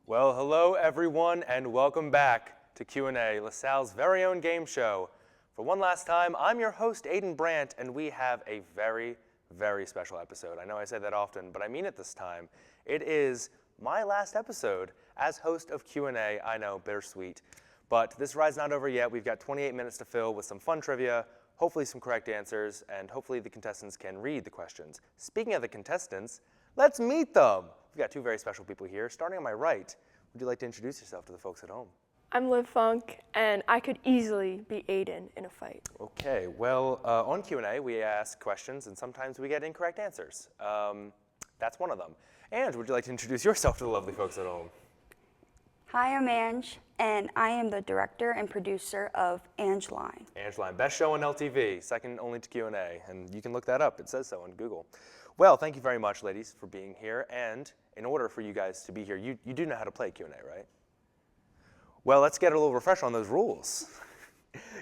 Well, hello everyone, and welcome back to Q&A, LaSalle's very own game show. For one last time, I'm your host, Aidan Brandt, and we have a very, very special episode. I know I say that often, but I mean it this time. It is my last episode as host of Q&A. I know, bittersweet. But this ride's not over yet. We've got 28 minutes to fill with some fun trivia, hopefully some correct answers, and hopefully the contestants can read the questions. Speaking of the contestants, let's meet them. We've got two very special people here. Starting on my right, would you like to introduce yourself to the folks at home? I'm Liv Funk, and I could easily be Aidan in a fight. Okay, well, on Q&A, we ask questions, and sometimes we get incorrect answers. That's one of them. And would you like to introduce yourself to the lovely folks at home? Hi, I'm Ange, and I am the director and producer of Angeline. Angeline, best show on LTV, second only to Q&A, and you can look that up. It says so on Google. Well, thank you very much, ladies, for being here. And in order for you guys to be here, you do know how to play Q&A, right? Well, let's get a little refresh on those rules.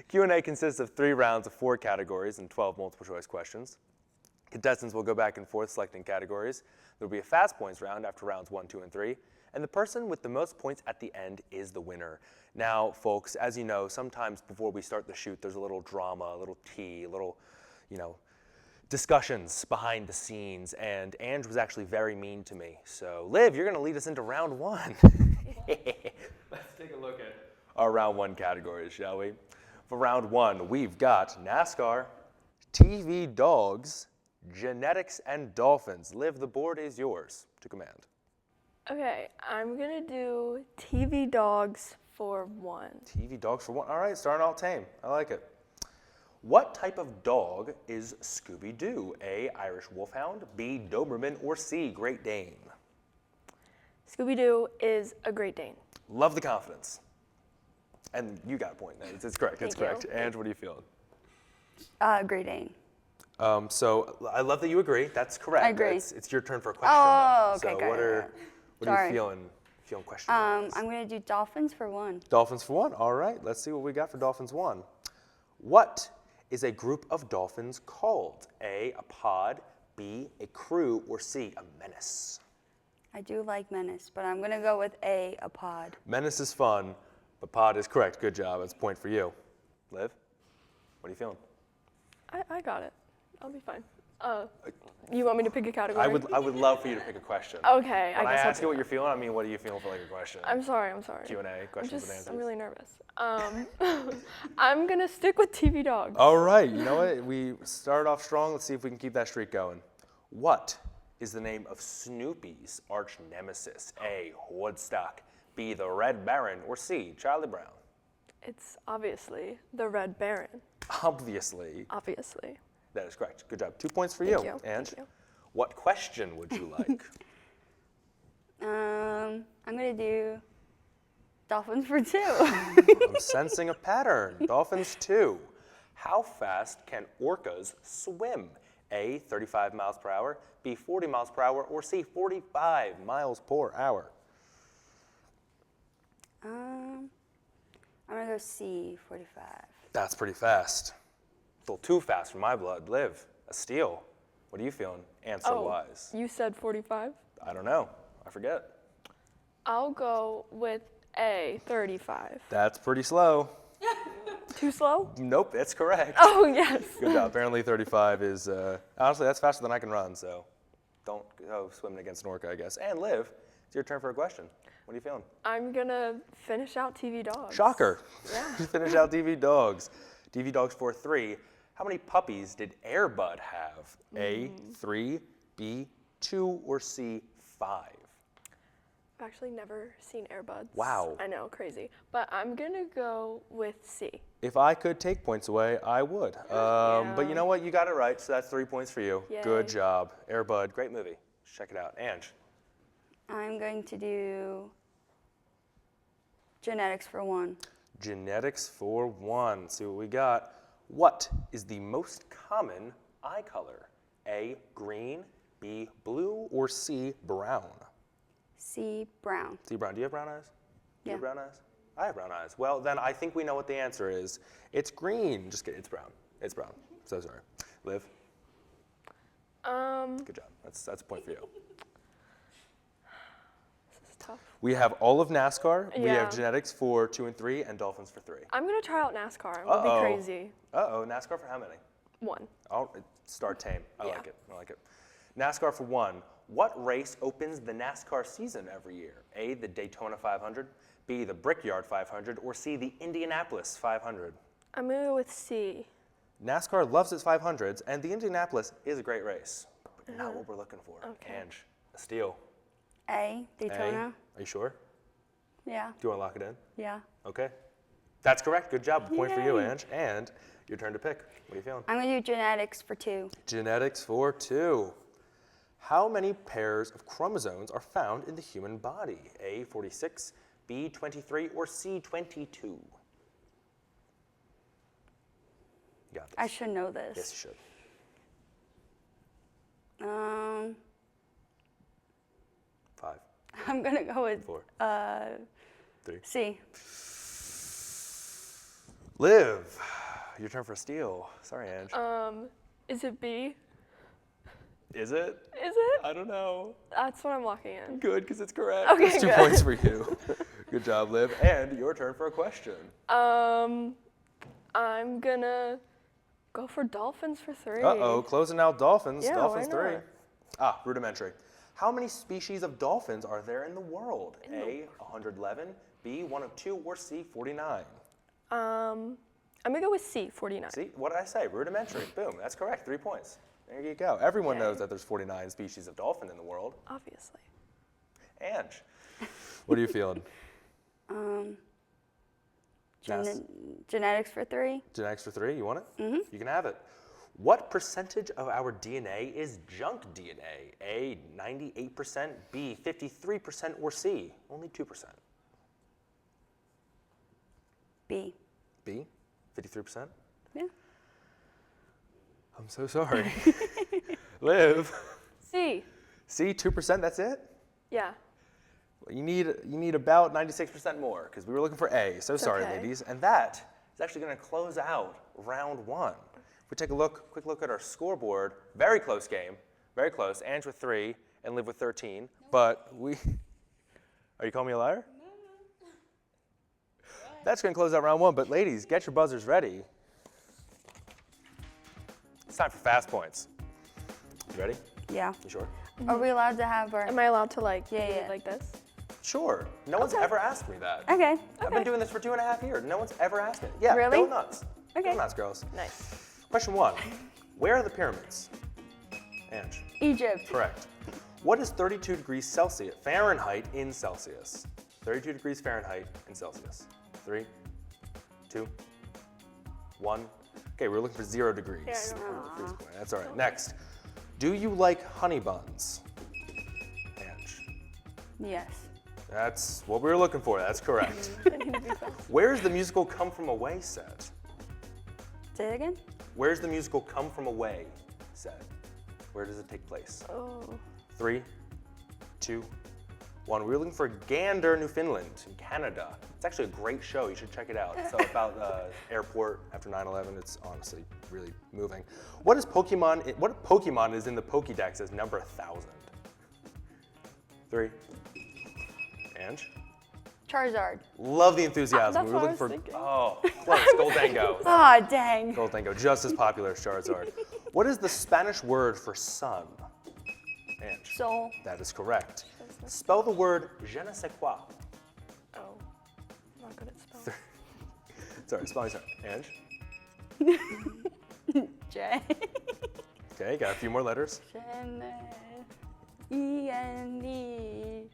Q&A consists of 3 rounds of 4 categories and 12 multiple choice questions. Contestants will go back and forth selecting categories. There will be a fast points round after rounds 1, 2, and 3. And the person with the most points at the end is the winner. Now, folks, as you know, sometimes before we start the shoot, there's a little drama, a little tea, a little, discussions behind the scenes, and Ange was actually very mean to me. So, Liv, you're going to lead us into round 1. Let's take a look at our round 1 categories, shall we? For round 1, we've got NASCAR, TV dogs, genetics, and dolphins. Liv, the board is yours to command. Okay, I'm gonna do TV dogs for 1. TV dogs for 1. All right, starting out tame. I like it. What type of dog is Scooby-Doo? A, Irish Wolfhound, B, Doberman, or C, Great Dane? Scooby-Doo is a Great Dane. Love the confidence. And you got a point. It's correct. It's Thank correct. you. Ange, what are you feeling? Great Dane. So I love that you agree. That's correct. I agree. It's your turn for a question. Oh, then. okay, So got it. what are Sorry. you feeling? Feeling question? I'm going to do Dolphins for 1. Dolphins for 1. All right. Let's see what we got for Dolphins 1. What is a group of dolphins called? A pod, B, a crew, or C, a menace? I do like Menace, but I'm going to go with a pod. Menace is fun, but pod is correct. Good job. That's a point for you. Liv, what are you feeling? I got it. I'll be fine. You want me to pick a category? I would love for you to pick a question. Okay, When I guess I'll ask you what you're feeling, I mean, what are you feeling for like a question? I'm sorry. Q&A, questions and answers. I'm really nervous. I'm gonna stick with TV dogs. All right, you know what? We started off strong. Let's see if we can keep that streak going. What is the name of Snoopy's arch nemesis? A, Woodstock, B, the Red Baron, or C, Charlie Brown? It's obviously the Red Baron. Obviously. Obviously. That is correct. Good job. 2 points for you. Thank you. And Thank you. what question would you like? I'm going to do Dolphins for 2. I'm sensing a pattern. Dolphins 2. How fast can orcas swim? A, 35 miles per hour, B, 40 miles per hour, or C, 45 miles per hour? I'm going to go C, 45. That's pretty fast. A little too fast for my blood. Liv, a steal. What are you feeling? Answer-wise. You said 45? I don't know. I forget. I'll go with A, 35. That's pretty slow. Too slow? Nope, that's correct. Oh, yes. Good job. Apparently 35 is, honestly, that's faster than I can run, so don't go swimming against an orca, I guess. And Liv, it's your turn for a question. What are you feeling? I'm gonna finish out TV dogs. Shocker. Yeah. Finish out TV dogs. TV dogs for 3. How many puppies did Air Bud have? A, 3, B, 2, or C, 5? I've actually never seen Air Buds. Wow. I know, crazy. But I'm gonna go with C. If I could take points away, I would. But you know what? You got it right, so that's 3 points for you. Yay. Good job. Air Bud, great movie. Check it out. Ange. I'm going to do Genetics for 1. Genetics for 1. See what we got. What is the most common eye color? A, green, B, blue, or C, brown? C, brown. C, brown. Do you have brown eyes? Do you have Yeah. brown eyes? I have brown eyes. Well, then I think we know what the answer is. It's green. Just kidding. It's brown. It's brown. So sorry. Liv? Good job. That's a point for you. This is tough. We have all of NASCAR. We Yeah. have genetics for 2 and 3, and dolphins for 3. I'm gonna try out NASCAR. It would be crazy. Uh-oh, NASCAR for how many? 1. Oh, start tame. I Yeah. like it. I like it. NASCAR for 1. What race opens the NASCAR season every year? A, the Daytona 500, B, the Brickyard 500, or C, the Indianapolis 500? I'm gonna go with C. NASCAR loves its 500s, and the Indianapolis is a great race, but not what we're looking for. Okay. Ange, a steal. A, A. Daytona. Are you sure? Yeah. Do you want to lock it in? Yeah. Okay. That's correct. Good job. A point for you, Yay. Ange. And your turn to pick. What are you feeling? I'm gonna do genetics for 2. Genetics for 2. How many pairs of chromosomes are found in the human body? A, 46, B, 23, or C, 22? You got this. I should know this. Yes, you should. Um, 5, I'm gonna go with 4, 3. C. Liv, your turn for a steal. Sorry, Ange. Is it B? Is it? Is it? I don't know. That's what I'm locking in. Good, because it's correct. Okay, That's 2 good. points for you. Good job, Liv. And your turn for a question. I'm gonna go for dolphins for 3. Uh-oh, closing out dolphins. Yeah, Dolphins why 3. not? Ah, rudimentary. How many species of dolphins are there in the world? A, 111, B, 102, or C, 49? I'm gonna go with C, 49. See, what did I say? Rudimentary. Boom, that's correct. 3 points. There you go. Everyone knows that there's 49 species of dolphin in the world. Obviously. Ange, what are you feeling? Gen- genetics for 3. Genetics for 3, you want it? Mm-hmm. You can have it. What percentage of our DNA is junk DNA? A, 98%, B, 53%, or C, only 2%? B. B, 53%? Yeah. I'm so sorry. Liv, C. C, 2%, that's it? Yeah. You need about 96% more, because we were looking for A. So sorry, okay. ladies. And that is actually going to close out round 1. If we take a quick look at our scoreboard, very close game, very close. Ange with 3 and Liv with 13. But are you calling me a liar? No. That's going to close out round 1. But ladies, get your buzzers ready. It's time for fast points. You ready? Yeah. You sure? Are we allowed to have our? Am I allowed to like do Yeah, it yeah. like this? Sure. No one's Okay. ever asked me that. Okay. I've been doing this for 2.5 years. No one's ever asked me. Yeah, Really? go nuts. Okay. Go nuts, girls. Nice. Question 1. Where are the pyramids? Ange. Egypt. Correct. What is 32 degrees Celsius, Fahrenheit in Celsius? 32 degrees Fahrenheit in Celsius. 3, 2, 1. Okay, we're looking for 0 degrees. Yeah, I know. Freeze point. That's all right. Next. Do you like honey buns? Ange. Yes. That's what we were looking for. That's correct. I need to be fast. Where's the musical Come From Away set? Say it again. Where's the musical Come From Away set? Where does it take place? Oh. 3, 2, 1. We were looking for Gander, Newfoundland, in Canada. It's actually a great show. You should check it out. It's about airport after 9/11. It's honestly really moving. What Pokemon is in the Pokédex as number 1,000? 3. Ange? Charizard. Love the enthusiasm. That's We were what I looking for was thinking. close. Goldango. Ah, dang. Goldango, just as popular as Charizard. What is the Spanish word for sun? Ange. Soul. That is correct. Spell the word je ne sais quoi. Oh. I'm not good at spelling. Sorry, spelling sorry. Ange? J. Okay, got a few more letters. E-N-E-S-Q.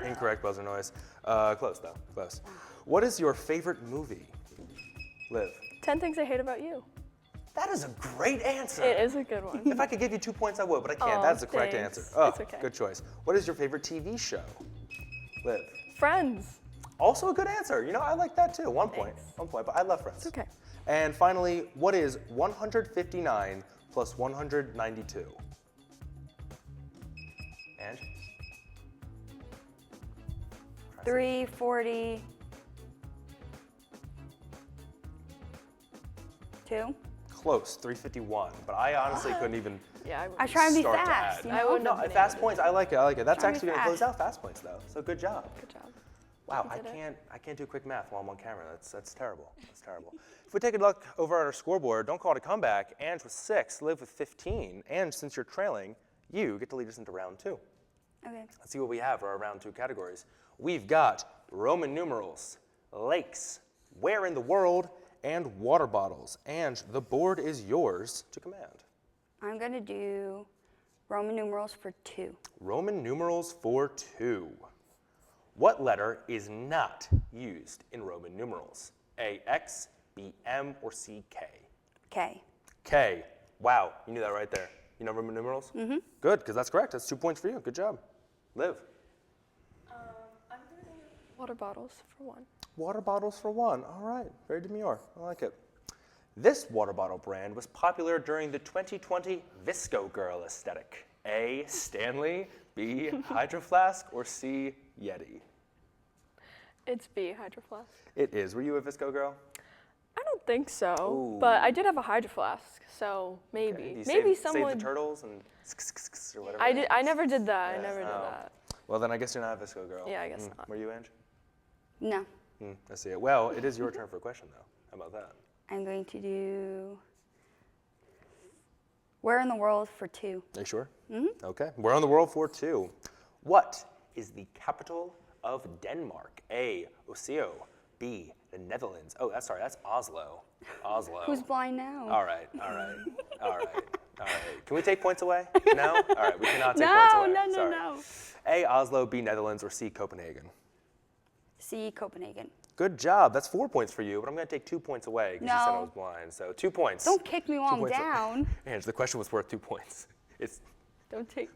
Incorrect buzzer noise. Close though, close. What is your favorite movie? Liv. 10 Things I Hate About You. That is a great answer. It is a good one. If I could give you 2 points, I would, but I can't. Aw, That's the correct thanks. answer. Oh, It's okay. good choice. What is your favorite TV show? Liv. Friends. Also a good answer. You know, I like that too. 1 point. Thanks. 1 point, but I love Friends. It's okay. And finally, what is 159 plus 192? Ange? 342. Close, 351. But I honestly couldn't even Yeah, I try and be Start to fast. add. You I know? wouldn't No, have been fast able to points. do I like it. I like it. That's Try to actually be going to close fast. out fast points, though. So good job. Good job. Wow, You did it. I can't do quick math while I'm on camera. That's terrible. That's terrible. If we take a look over at our scoreboard, don't call it a comeback. Ange with 6, Liv with 15, and since you're trailing, you get to lead us into round 2. Okay. Let's see what we have for our round 2 categories. We've got Roman numerals, lakes, where in the world, and water bottles. And the board is yours to command. I'm going to do Roman numerals for 2. Roman numerals for 2. What letter is not used in Roman numerals? A, X, B, M, or C, K? K. K. Wow, you knew that right there. You know Roman numerals? Mm-hmm. Good, because that's correct. That's 2 points for you. Good job. Liv. I'm gonna go with water bottles for 1. Water bottles for 1. All right, very demure. I like it. This water bottle brand was popular during the 2020 Visco Girl aesthetic. A, Stanley, B, Hydro Flask, or C, Yeti? It's B, Hydro Flask. It is. Were you a Visco girl? I don't think so, Ooh. but I did have a Hydro Flask, so maybe. Okay. Do you Maybe save someone. the turtles and or whatever? I did. I never did that. Yeah, I never did oh. that. Well, then I guess you're not a Visco girl. Yeah, I guess not. Were you, Ange? No. I see it. Well, it is your turn for a question, though. How about that? I'm going to do where in the world for 2. Are you sure? Okay. We're on the world for 2. What is the capital of Denmark? A, Oslo. B, the Netherlands. Oh, that's Oslo. Oslo. Who's blind now? All right. Can we take points away? No? All right, we cannot take No, points away. no, no, Sorry. no. A, Oslo, B, Netherlands, or C, Copenhagen. C, Copenhagen. Good job. That's 4 points for you, but I'm going to take 2 points away because you said I No. was blind. So 2 points. Don't kick me while 2 I'm points. down. Ange, the question was worth 2 points. It's Don't take.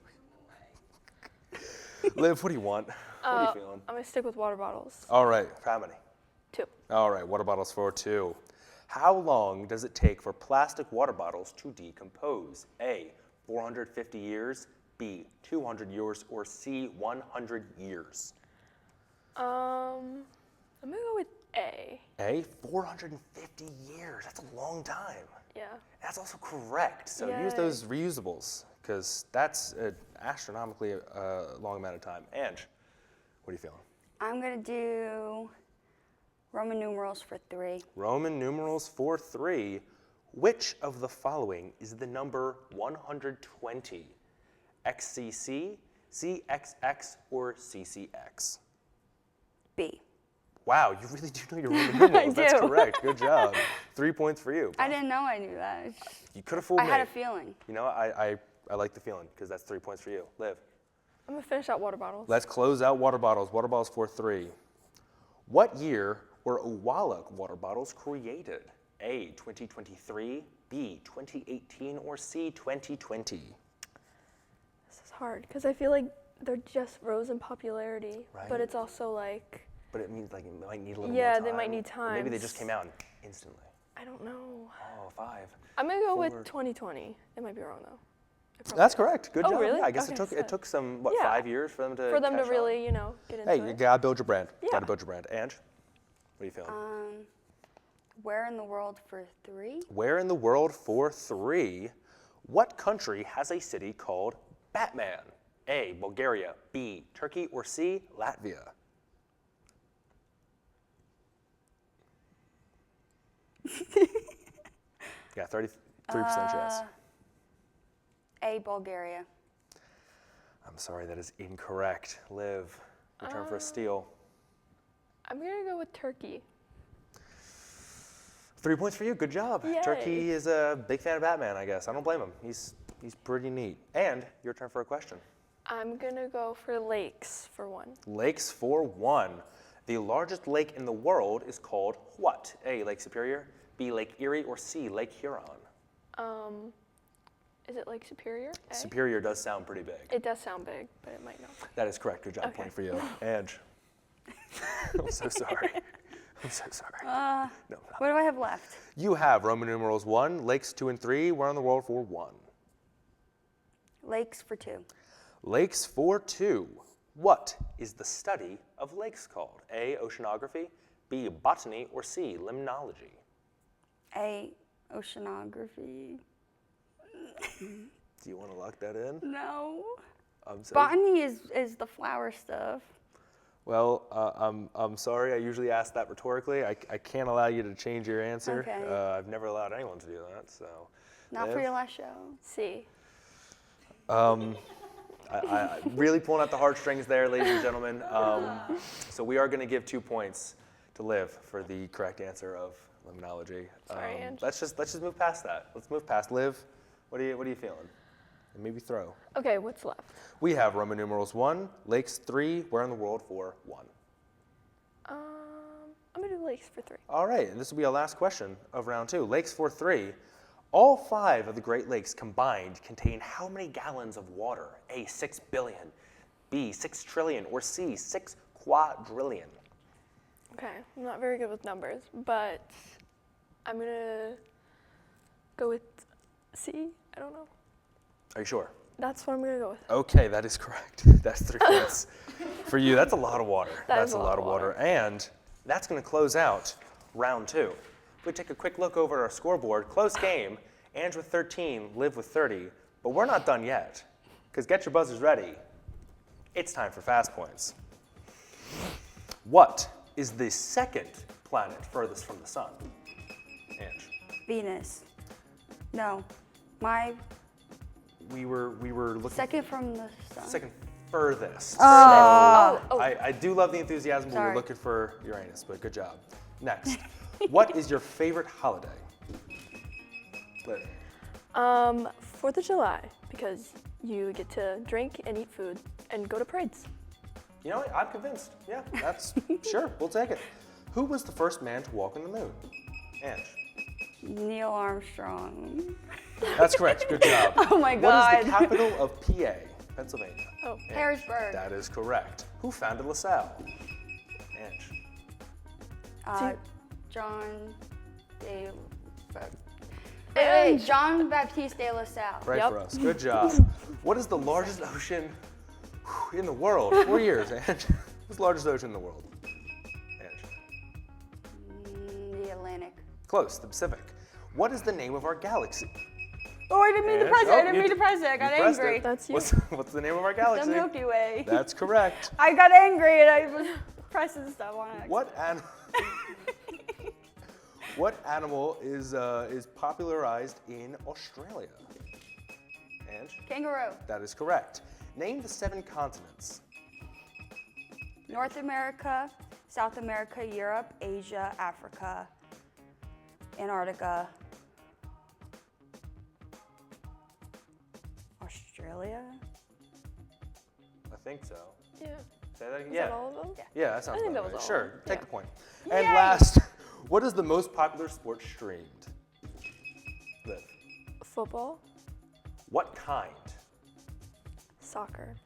Liv, what do you want? What are you feeling? I'm gonna stick with water bottles. All right. How many? 2. All right. Water bottles for 2. How long does it take for plastic water bottles to decompose? A, 450 years. B, 200 years. Or C, 100 years. I'm gonna go with A. A, 450 years. That's a long time. Yeah. That's also correct. So use Yay. those reusables because that's an astronomically long amount of time. Ange, what are you feeling? I'm going to do Roman numerals for 3. Roman numerals for 3. Which of the following is the number 120? XCC, CXX, or CCX? B. Wow, you really do know your Roman numerals. That's do. correct. Good job. 3 points for you. I didn't know I knew that. You could have fooled I me. had a feeling. You know, I like the feeling because that's 3 points for you. Liv. I'm gonna finish out water bottles. Let's close out water bottles. Water bottles for 3. What year were Owala water bottles created? A, 2023, B, 2018, or C, 2020? This is hard because I feel like they're just rose in popularity, but Right. it's also like But it means like it might need a little more Yeah, time. they might need Or maybe they time. just came out instantly. I don't know. Oh, 5. I'm gonna go Forward. with 2020. It might be wrong though. It probably That's is. correct. Good Oh, job. really? Yeah, I guess Okay, it took some Yeah. 5 years for them to For them to catch really, on. get into Hey, you it. gotta build your brand. Yeah. Gotta build your brand. Ange, what are you feeling? Where in the world for 3? Where in the world for 3? What country has a city called Batman? A, Bulgaria, B, Turkey, or C, Latvia? Yeah, 33% yes. A, Bulgaria. I'm sorry, that is incorrect. Liv, your turn for a steal. I'm gonna go with Turkey. 3 points for you. Good job. Yay. Turkey is a big fan of Batman, I guess. I don't blame him. He's pretty neat. And your turn for a question. I'm gonna go for lakes for 1. Lakes for 1. The largest lake in the world is called what? A, Lake Superior, B, Lake Erie, or C, Lake Huron? Is it Lake Superior? A? Superior does sound pretty big. It does sound big, but it might not. That is correct. Good job. Okay. Point for you. Ange. I'm so sorry. I'm so sorry. No, What do I have left? You have Roman numerals 1, lakes 2 and 3. We're on the world for 1. Lakes for 2. Lakes for 2. What is the study of lakes called? A, oceanography, B, botany, or C, limnology? A, oceanography. Do you want to lock that in? No. I'm sorry. Botany is the flower stuff. Well, I'm sorry. I usually ask that rhetorically. I can't allow you to change your answer. Okay. I've never allowed anyone to do that. So. Not for Liv? your last show. C. I really pulling out the heartstrings there, ladies and gentlemen. So we are going to give 2 points to Liv for the correct answer of limnology. Sorry, Ange. Let's just move past that. Let's move past Liv. What are you feeling? And maybe throw. Okay, what's left? We have Roman numerals 1, lakes 3, where in the world for 1. I'm gonna do lakes for 3. All right, and this will be our last question of round 2. Lakes for 3. All 5 of the Great Lakes combined contain how many gallons of water? A, 6 billion, B, 6 trillion, or C, 6 quadrillion? Okay, I'm not very good with numbers, but I'm gonna go with C. I don't know. Are you sure? That's what I'm gonna go with. Okay, that is correct. That's 3 points for you. That's a lot of water. That's a lot of water. And that's going to close out round 2. If we take a quick look over at our scoreboard, close game. Ange with 13, Liv with 30. But we're not done yet, because get your buzzers ready. It's time for fast points. What is the second planet furthest from the sun? Ange. Venus. No. We were looking Second from the sun. second furthest. Oh. I do love the enthusiasm, but we Sorry. were looking for Uranus, but good job. Next, what is your favorite holiday? Liv. 4th of July, because you get to drink and eat food and go to parades. You know what? I'm convinced. Yeah, that's sure. We'll take it. Who was the first man to walk on the moon? Ange. Neil Armstrong. That's correct. Good job. Oh my What God. is the capital of PA, Pennsylvania? Oh, Ange. Harrisburg. That is correct. Who founded LaSalle? Ange. John de... Wait, John Baptiste de La Salle. Right Yep. for us. Good job. What is the largest ocean in the world? 4 years, Ange. What's the largest ocean in the world? Ange. The Atlantic. Close, the Pacific. What is the name of our galaxy? Oh, I didn't mean to Ange? press it. Oh, I didn't you mean to d- press it. I got you pressed angry. it. That's you. What's the name of our The galaxy? Milky Way. That's correct. I got angry and I was pressing stuff on it. What animal is popularized in Australia? Ange? Kangaroo. That is correct. Name the 7 continents. North America, South America, Europe, Asia, Africa, Antarctica, Australia. I think so. Yeah. Say that again. Is Yeah. that all of them? Yeah, that sounds I think about that was right. all Sure, of them. take Yeah. the point. And Yay! last, what is the most popular sport streamed? Liv. Football, What kind? soccer.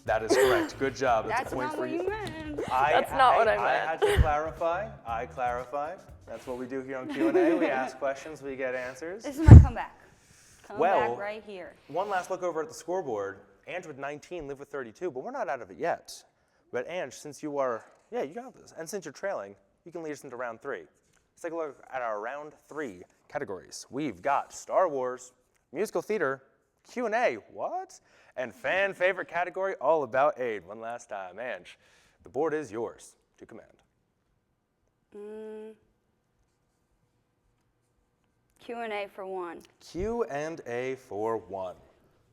That is correct. Good job. That's That's a point not for what you meant. That's not what I I meant. had to clarify. I clarified. That's what we do here on Q&A. We ask questions, we get answers. This is my comeback. Well- Comeback right here. One last look over at the scoreboard. Ange with 19, Liv with 32, but we're not out of it yet. But Ange, since you are, yeah, you got this. And since you're trailing, you can lead us into round 3. Let's take a look at our round 3 categories. We've got Star Wars, musical theater, Q&A, what? And fan favorite category, all about aid. One last time. Ange, the board is yours to command. Q&A for 1. Q&A for 1.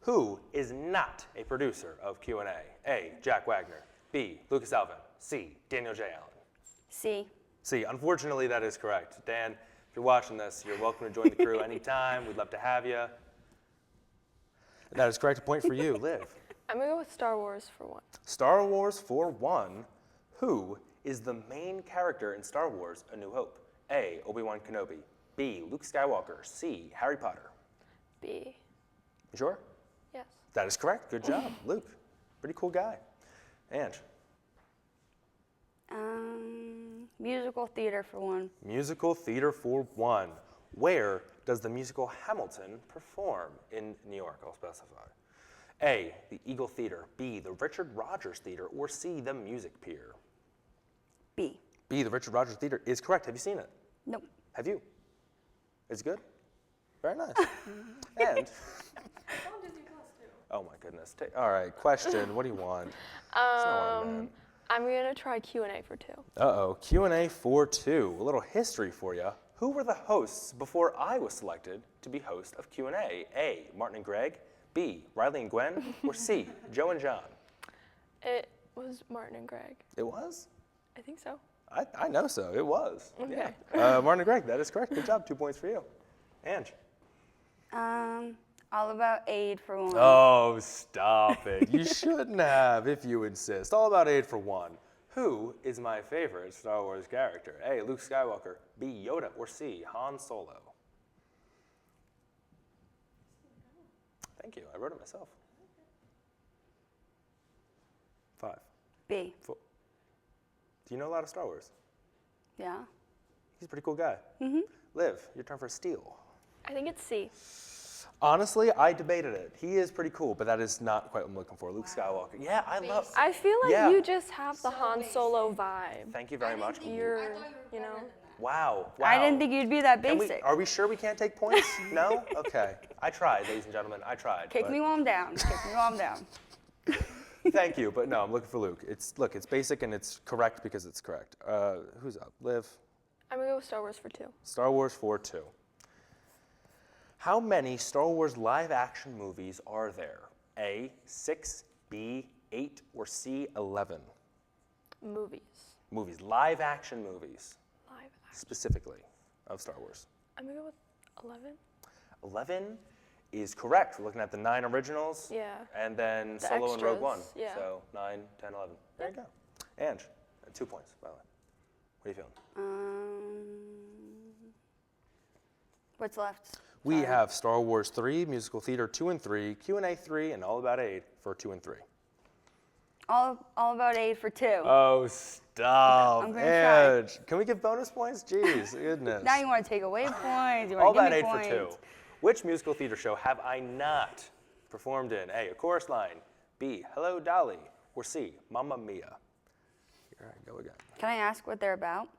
Who is not a producer of Q&A? A, Jack Wagner. B, Lucas Alvin. C, Daniel J. Allen. C. C, unfortunately, that is correct. Dan, if you're watching this, you're welcome to join the crew anytime. We'd love to have you. That is correct. A point for you, Liv. I'm gonna go with Star Wars for 1. Star Wars for 1. Who is the main character in Star Wars A New Hope? A, Obi-Wan Kenobi. B, Luke Skywalker. C, Harry Potter. B. You sure? Yes. That is correct. Good job, Luke. Pretty cool guy. Ange. Musical theater for 1. Musical theater for 1. Where does the musical Hamilton perform in New York? I'll specify. A, the Eagle Theater. B, the Richard Rogers Theater. Or C, the Music Pier. B. B, the Richard Rogers Theater is correct. Have you seen it? Nope. Have you? It's good? Very nice. And Oh my goodness. All right, question. What do you want? That's not what I meant. I'm gonna try Q&A for 2. Uh-oh, Q&A for 2. A little history for you. Who were the hosts before I was selected to be host of Q&A? A, Martin and Greg. B, Riley and Gwen. Or C, Joe and John? It was Martin and Greg. It was? I think so. I know so. It was. Okay. Yeah. Martin and Greg, that is correct. Good job. 2 points for you. Ange. All About Aid for 1. Oh, stop it. You shouldn't have, if you insist. All About Aid for 1. Who is my favorite Star Wars character? A, Luke Skywalker. B, Yoda. Or C, Han Solo? Thank you. I wrote it myself. 5, B. 4. Do you know a lot of Star Wars? Yeah. He's a pretty cool guy. Liv, your turn for steal. I think it's C. Honestly, I debated it. He is pretty cool, but that is not quite what I'm looking for. Luke Skywalker. Yeah, I love. I feel like Yeah. you just have the Han Solo vibe. Thank you very much. You're, you know. Wow. I didn't think you'd be that Can basic. are we sure we can't take points? No? Okay. I tried, ladies and gentlemen. I tried. Kick but- me while I'm down. Kick me while I'm down. Thank you, but no, I'm looking for Luke. It's basic and it's correct because it's correct. Who's up? Liv. I'm gonna go with Star Wars for 2. Star Wars 4-2. How many Star Wars live-action movies are there? A, 6, B, 8, or C, 11? Movies. Movies, live-action movies, Live action. specifically, of Star Wars. I'm gonna go with 11. 11 is correct. We're looking at the 9 originals. Yeah. And then The Solo and Rogue One. extras, yeah. So 9, 10, 11. There you go. Ange, 2 points, by the way. What are you feeling? What's left? We have Star Wars 3, Musical Theater 2 and 3, Q&A 3, and All About Aid for 2 and 3. All About Aid for 2. Oh, stop. I'm gonna try. Ange, can we give bonus points? Jeez, goodness. Now you want to take away points. You All want to About give me Aid for points. 2. Which musical theater show have I not performed in? A, A Chorus Line. B, Hello, Dolly. Or C, Mamma Mia. Here I go again. Can I ask what they're about?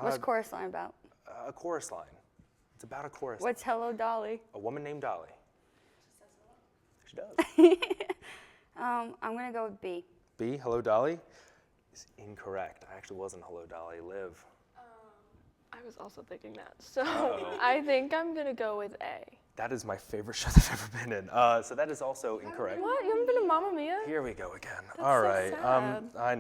What's Chorus Line about? A chorus line. It's about a chorus. What's Hello Dolly? A woman named Dolly. She does. I'm going to go with B. B, Hello, Dolly, is incorrect. I actually wasn't Hello, Dolly. Liv. I was also thinking that. So I think I'm gonna go with A. That is my favorite show that I've ever been in. So that is also incorrect. What? You haven't been to Mamma Mia? Here we go again. That's All so right. sad. I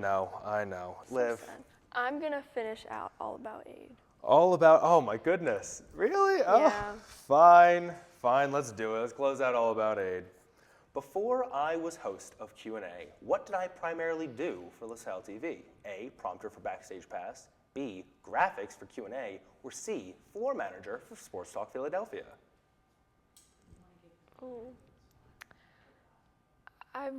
know. Liv. I'm gonna finish out All About Aid. All About, oh my goodness. Really? Oh, Yeah. fine. Let's do it. Let's close out All About Aid. Before I was host of Q&A, what did I primarily do for LaSalle TV? A, prompter for Backstage Pass. B, graphics for Q&A. Or C, floor manager for Sports Talk Philadelphia. Ooh. This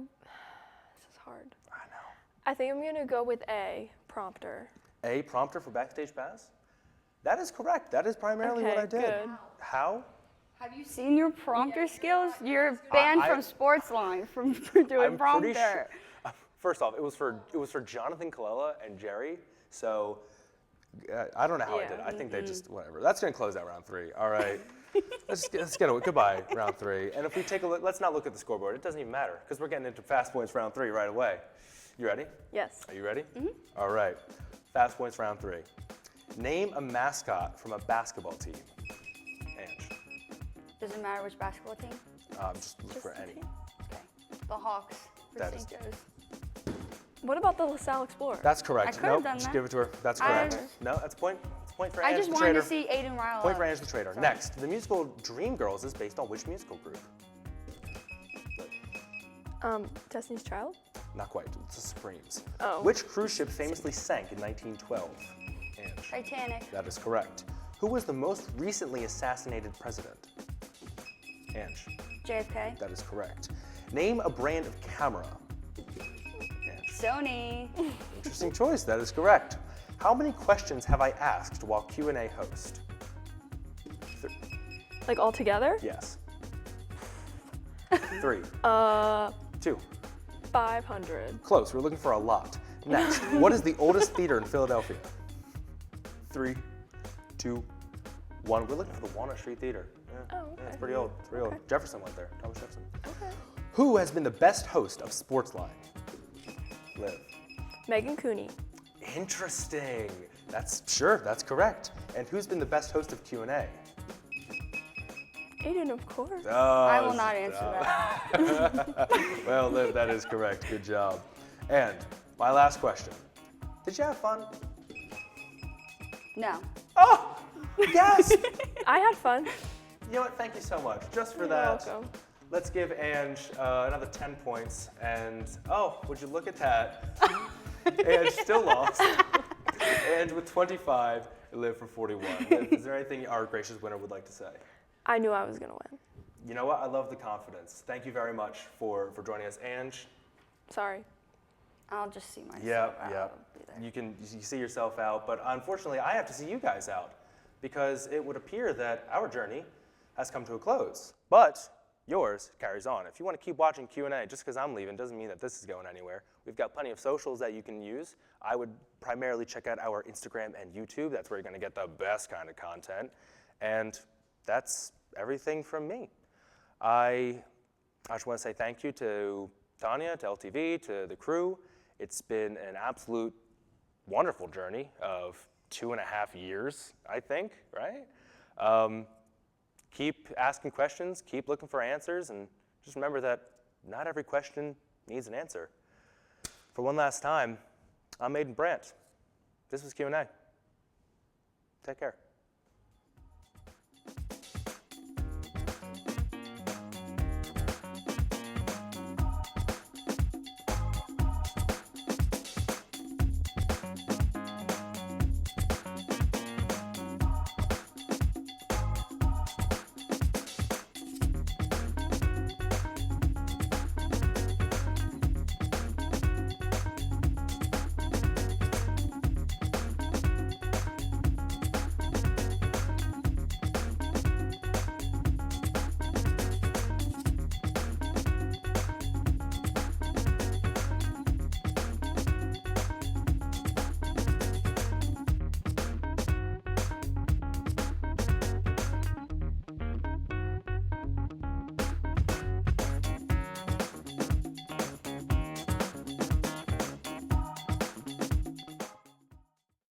is hard. I know. I think I'm gonna go with A, prompter. A, prompter for Backstage Pass? That is correct. That is primarily what I did. Good. How? Have you seen your prompter skills? You're banned from Sportsline for doing prompter. Pretty sure. First off, it was for Jonathan Colella and Jerry. So I don't know how I did it. I think they just whatever. That's gonna close out round 3. All right. let's get away. Goodbye, round 3. And if we take a look, let's not look at the scoreboard. It doesn't even matter because we're getting into fast points round 3 right away. You ready? Yes. Are you ready? All right. Fast points round 3. Name a mascot from a basketball team. Ange. Does it matter which basketball team? Just look for any. Okay. The Hawks for That St. is- Joe's. What about the LaSalle Explorer? That's correct. I could've Nope, done just that. give it to her. That's I- correct. No, that's a point. It's a point for I Ange just the wanted Trader. to see Aidan Ryle. Point for Ange the Trader. Next, the musical Dreamgirls is based on which musical group? Destiny's Child? Not quite. It's the Supremes. Oh. Which cruise ship famously sank in 1912? Ange. Titanic. That is correct. Who was the most recently assassinated president? Ange. JFK. That is correct. Name a brand of camera. Ange. Sony. Interesting choice. That is correct. How many questions have I asked while Q&A host? Like all together? Yes. 3, 2. 500. Close. We're looking for a lot. Next, what is the oldest theater in Philadelphia? 3, 2, We're looking for the Walnut Street Theater. Yeah, Oh, yeah, it's okay. pretty old. It's pretty Okay. old. Jefferson went there. Thomas Jefferson. Okay. Who has been the best host of Sportsline? Liv. Megan Cooney. Interesting. That's correct. And who's been the best host of Q&A? Aidan, of course. I will not answer that. Well, Liv, that is correct. Good job. And my last question. Did you have fun? No. Oh, yes! I had fun. You know what? Thank you so much. Just for You're that, welcome. let's give Ange another 10 points. And oh, would you look at that? Ange still lost. Ange with 25, Liv for 41. Liv, is there anything our gracious winner would like to say? I knew I was gonna win. You know what? I love the confidence. Thank you very much for joining us, Ange. Sorry. I'll just see myself. Yeah. I'll be there. You see yourself out, but unfortunately, I have to see you guys out because it would appear that our journey has come to a close. But yours carries on. If you want to keep watching Q&A, just because I'm leaving doesn't mean that this is going anywhere. We've got plenty of socials that you can use. I would primarily check out our Instagram and YouTube. That's where you're going to get the best kind of content. And that's everything from me. I just want to say thank you to Tanya, to LTV, to the crew. It's been an absolute wonderful journey of 2.5 years, I think, right? Keep asking questions, keep looking for answers, and just remember that not every question needs an answer. For one last time, I'm Aidan Brandt. This was Q&A. Take care.